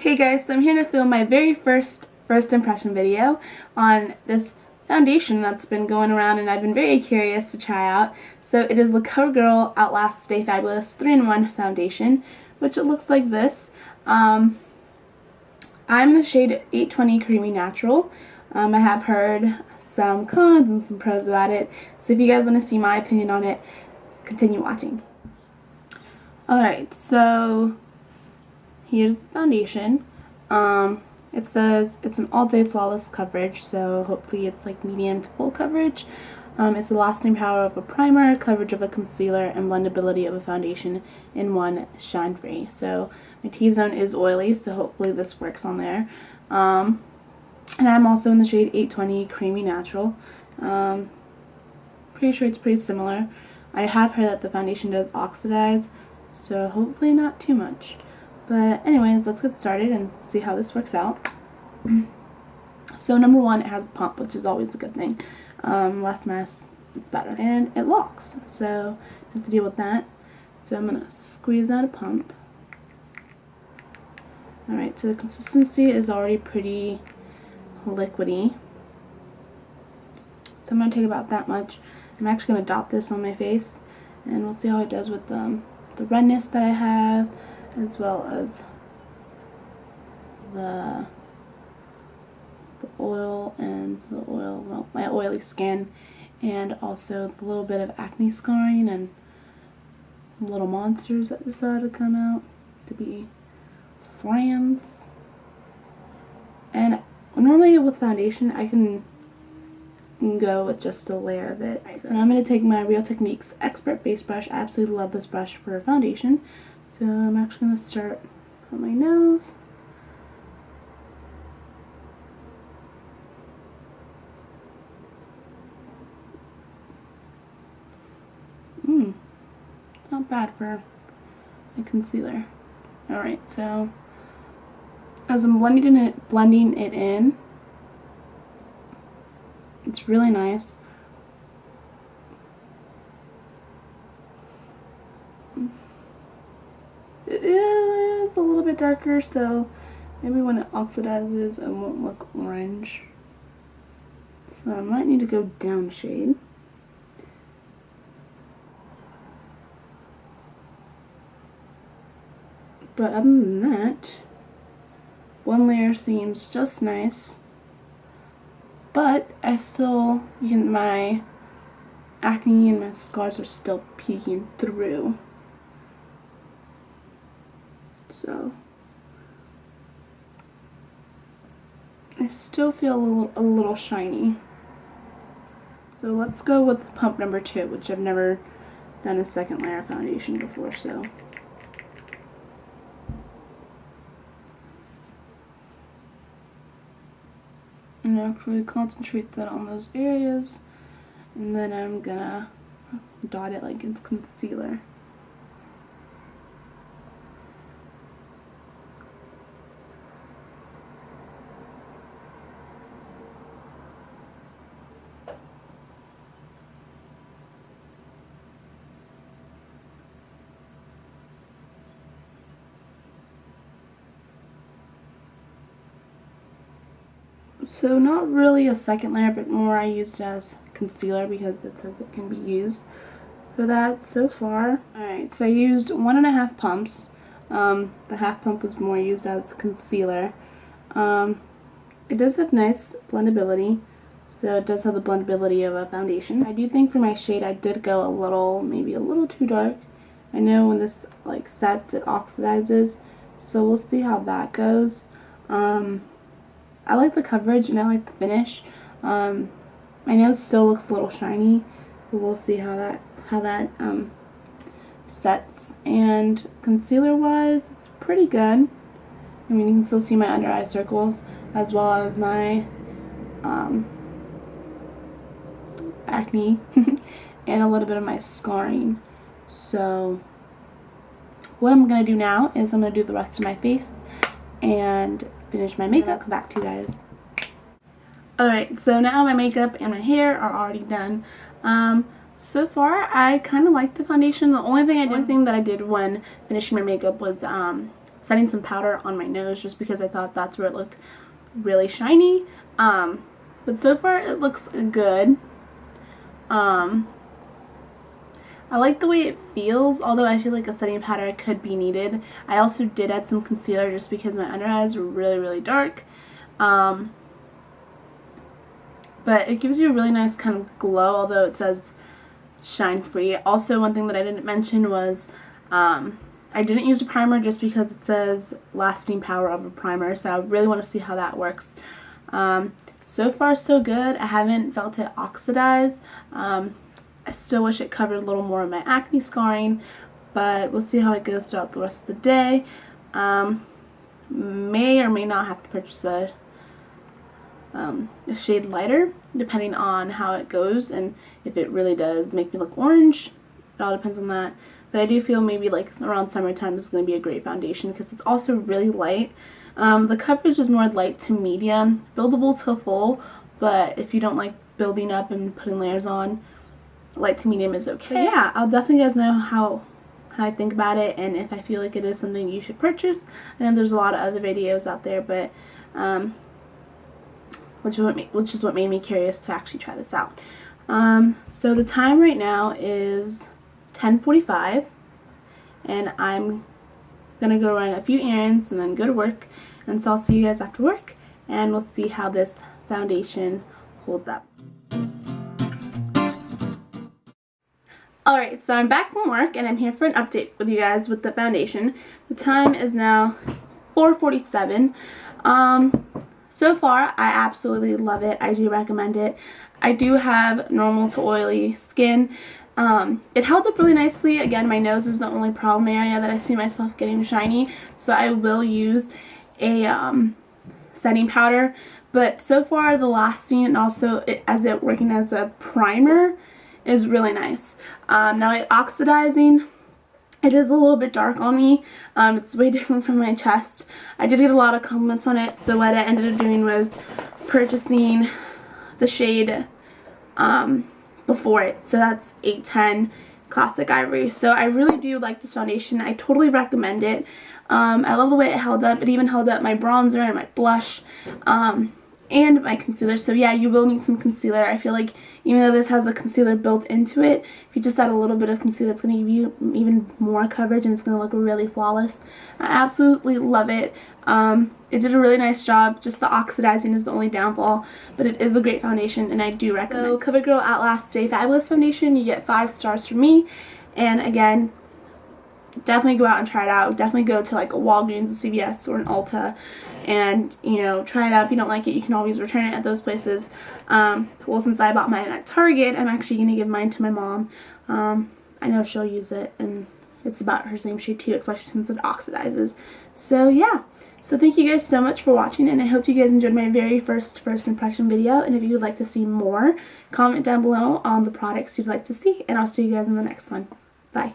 Hey guys, so I'm here to film my very first impression video on this foundation that's been going around and I've been very curious to try out. So it is the CoverGirl Outlast Stay Fabulous 3-in-1 foundation, which it looks like this. I'm in the shade 820 Creamy Natural. I have heard some cons and some pros about it, so if you guys want to see my opinion on it, continue watching. Alright, so here's the foundation. It says it's an all-day flawless coverage, so hopefully it's like medium to full coverage. It's the lasting power of a primer, coverage of a concealer, and blendability of a foundation in one, shine-free. So my T-zone is oily, so hopefully this works on there. And I'm also in the shade 820 Creamy Natural. Pretty sure it's pretty similar. I have heard that the foundation does oxidize, so hopefully not too much. But anyways, let's get started and see how this works out. So number one, it has a pump, which is always a good thing. Less mess, it's better. And it locks, so I have to deal with that. So I'm going to squeeze out a pump. Alright, so the consistency is already pretty liquidy. So I'm going to take about that much. I'm actually going to dot this on my face, and we'll see how it does with the redness that I have, as well as the oil and my oily skin, and also the little bit of acne scarring and little monsters that decided to come out to be friends. And normally with foundation I can go with just a layer of it. Right, so now I'm going to take my Real Techniques Expert Face Brush. I absolutely love this brush for foundation. So I'm actually going to start on my nose. It's not bad for a concealer. Alright, so as I'm blending it in, it's really nice. It is a little bit darker, so maybe when it oxidizes it won't look orange. So I might need to go down a shade. But other than that, one layer seems just nice. But I still, my acne and my scars are still peeking through. So I still feel a little shiny. So let's go with pump number 2, which I've never done a second layer of foundation before, so. And actually concentrate that on those areas, and then I'm gonna dot it like it's concealer. So not really a second layer, but more I used it as concealer because it says it can be used for that so far. Alright, so I used 1.5 pumps. The half pump was more used as concealer. It does have nice blendability, so it does have the blendability of a foundation. I do think for my shade I did go maybe a little too dark. I know when this like sets it oxidizes, so we'll see how that goes. I like the coverage and I like the finish. My nose still looks a little shiny, but we'll see how that sets. And concealer wise, it's pretty good. I mean, you can still see my under eye circles as well as my acne and a little bit of my scarring. So what I'm gonna do now is I'm gonna do the rest of my face and finish my makeup. Come back to you guys. Alright, so now my makeup and my hair are already done. So far I kind of like the foundation. The only thing that I did when finishing my makeup was setting some powder on my nose just because I thought that's where it looked really shiny. But so far it looks good. I like the way it feels, although I feel like a setting powder could be needed. I also did add some concealer just because my under eyes were really dark. But it gives you a really nice kind of glow, although it says shine free. Also, one thing that I didn't mention was I didn't use a primer just because it says lasting power of a primer, so I really want to see how that works. So far so good. I haven't felt it oxidize. I still wish it covered a little more of my acne scarring, but we'll see how it goes throughout the rest of the day. May or may not have to purchase a shade lighter depending on how it goes and if it really does make me look orange. It all depends on that. But I do feel maybe like around summertime is going to be a great foundation because it's also really light. The coverage is more light to medium, buildable to full, but if you don't like building up and putting layers on, light to medium is okay. But yeah, I'll definitely guys know how I think about it and if I feel like it is something you should purchase. I know there's a lot of other videos out there, but which is what made me curious to actually try this out. So the time right now is 10:45 and I'm gonna go run a few errands and then go to work, and so I'll see you guys after work and we'll see how this foundation holds up. Alright, so I'm back from work and I'm here for an update with you guys with the foundation. The time is now 4:47. So far, I absolutely love it. I do recommend it. I do have normal to oily skin. It held up really nicely. Again, my nose is the only problem area that I see myself getting shiny, so I will use a setting powder. But so far, the lasting and also it working as a primer is really nice. Now it oxidizing, it is a little bit dark on me. It's way different from my chest. I did get a lot of compliments on it, so what I ended up doing was purchasing the shade before it. So that's 810 Classic Ivory. So I really do like this foundation. I totally recommend it. I love the way it held up. It even held up my bronzer and my blush. And my concealer. So yeah, you will need some concealer. I feel like even though this has a concealer built into it, if you just add a little bit of concealer, it's going to give you even more coverage and it's going to look really flawless. I absolutely love it. It did a really nice job. Just the oxidizing is the only downfall, but it is a great foundation and I do recommend it. So CoverGirl Outlast Stay Fabulous Foundation, you get 5 stars from me. And again, definitely go out and try it out. Definitely go to like a Walgreens, a CVS, or an Ulta and, you know, try it out. If you don't like it, you can always return it at those places. Well, since I bought mine at Target, I'm actually going to give mine to my mom. I know she'll use it and it's about her same shade too, especially since it oxidizes. So yeah. So thank you guys so much for watching, and I hope you guys enjoyed my very first impression video. And if you would like to see more, comment down below on the products you'd like to see, and I'll see you guys in the next one. Bye.